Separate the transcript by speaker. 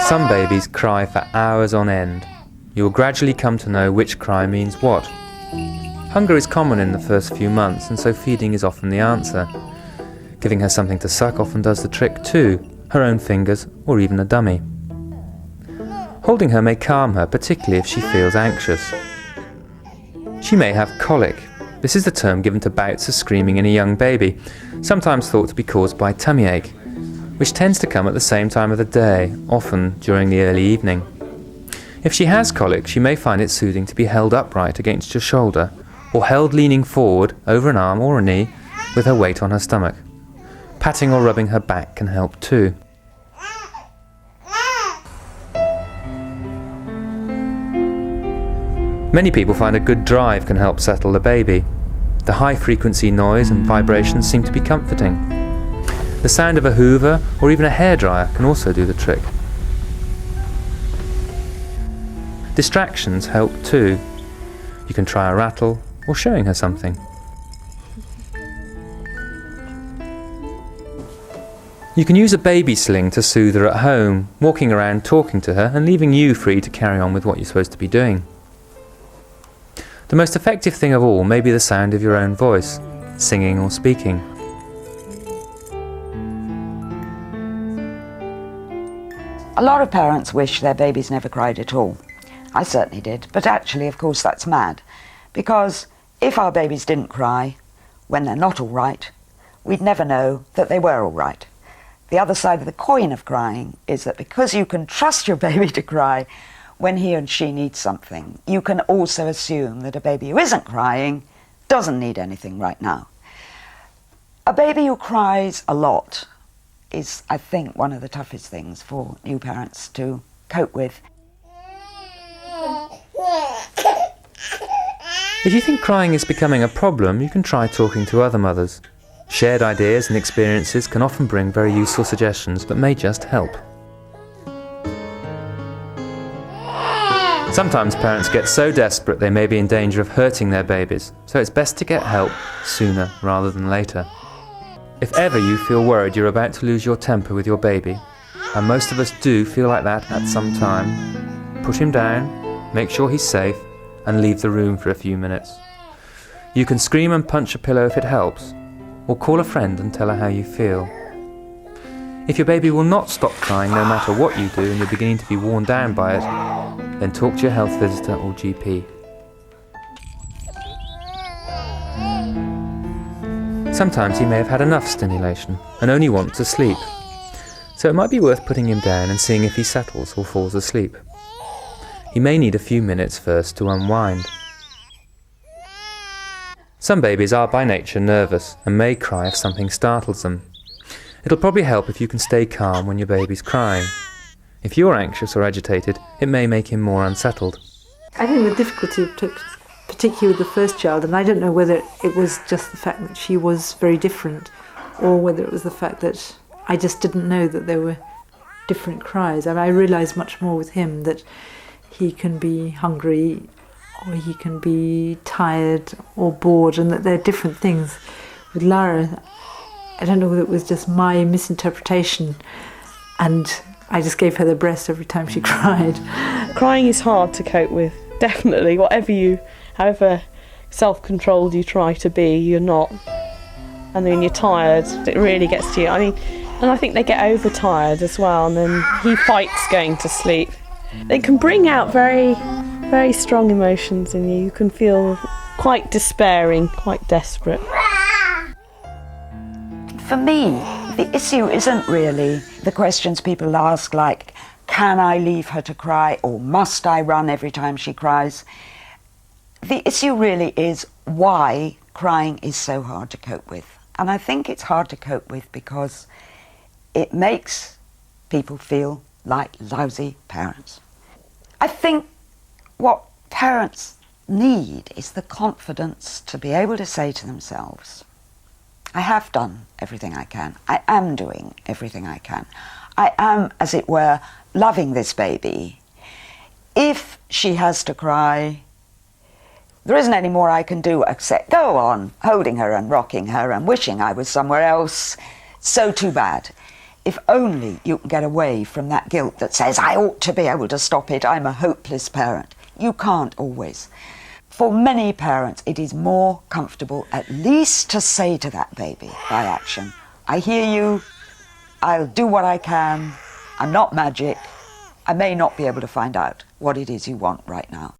Speaker 1: Some babies cry for hours on end. You will gradually come to know which cry means what. Hunger is common in the first few months, and so feeding is often the answer. Giving her something to suck often does the trick too, her own fingers or even a dummy. Holding her may calm her, particularly if she feels anxious. She may have colic. This is the term given to bouts of screaming in a young baby, sometimes thought to be caused by tummy ache, which tends to come at the same time of the day, often during the early evening. If she has colic, she may find it soothing to be held upright against your shoulder, or held leaning forward over an arm or a knee with her weight on her stomach. Patting or rubbing her back can help too. Many people find a good drive can help settle the baby. The high-frequency noise and vibrations seem to be comforting. The sound of a hoover or even a hairdryer can also do the trick. Distractions help too. You can try a rattle or showing her something. You can use a baby sling to soothe her at home, walking around talking to her and leaving you free to carry on with what you're supposed to be doing. The most effective thing of all may be the sound of your own voice, singing or speaking.
Speaker 2: A lot of parents wish their babies never cried at all. I certainly did, but actually, of course, that's mad. Because if our babies didn't cry when they're not all right, we'd never know that they were all right. The other side of the coin of crying is that because you can trust your baby to cry when he and she needs something, you can also assume that a baby who isn't crying doesn't need anything right now. A baby who cries a lot is, I think, one of the toughest things for new parents to cope with.
Speaker 1: If you think crying is becoming a problem, you can try talking to other mothers. Shared ideas and experiences can often bring very useful suggestions that may just help. Sometimes parents get so desperate they may be in danger of hurting their babies, so it's best to get help sooner rather than later. If ever you feel worried you're about to lose your temper with your baby, and most of us do feel like that at some time, put him down, make sure he's safe, and leave the room for a few minutes. You can scream and punch a pillow if it helps, or call a friend and tell her how you feel. If your baby will not stop crying no matter what you do and you're beginning to be worn down by it, then talk to your health visitor or GP. Sometimes he may have had enough stimulation and only wants to sleep, so it might be worth putting him down and seeing if he settles or falls asleep. He may need a few minutes first to unwind. Some babies are by nature nervous and may cry if something startles them. It'll probably help if you can stay calm when your baby's crying. If you're anxious or agitated, it may make him more unsettled.
Speaker 3: I think the difficulty, particularly with the first child, and I don't know whether it was just the fact that she was very different or whether it was the fact that I just didn't know that there were different cries. I realised much more with him that he can be hungry or he can be tired or bored, and that they're different things. With Lara, I don't know whether it was just my misinterpretation and I just gave her the breast every time she cried.
Speaker 4: Crying is hard to cope with, definitely. However self-controlled you try to be, you're not. And when you're tired, it really gets to you. And I think they get overtired as well, and then he fights going to sleep. It can bring out very, very strong emotions in you. You can feel quite despairing, quite desperate.
Speaker 2: For me, the issue isn't really the questions people ask, like, can I leave her to cry, or must I run every time she cries? The issue really is why crying is so hard to cope with. And I think it's hard to cope with because it makes people feel like lousy parents. I think what parents need is the confidence to be able to say to themselves, I have done everything I can. I am doing everything I can. I am, as it were, loving this baby. If she has to cry, there isn't any more I can do except go on holding her and rocking her and wishing I was somewhere else. So too bad. If only you can get away from that guilt that says, I ought to be able to stop it, I'm a hopeless parent. You can't always. For many parents, it is more comfortable at least to say to that baby by action, I hear you, I'll do what I can, I'm not magic, I may not be able to find out what it is you want right now.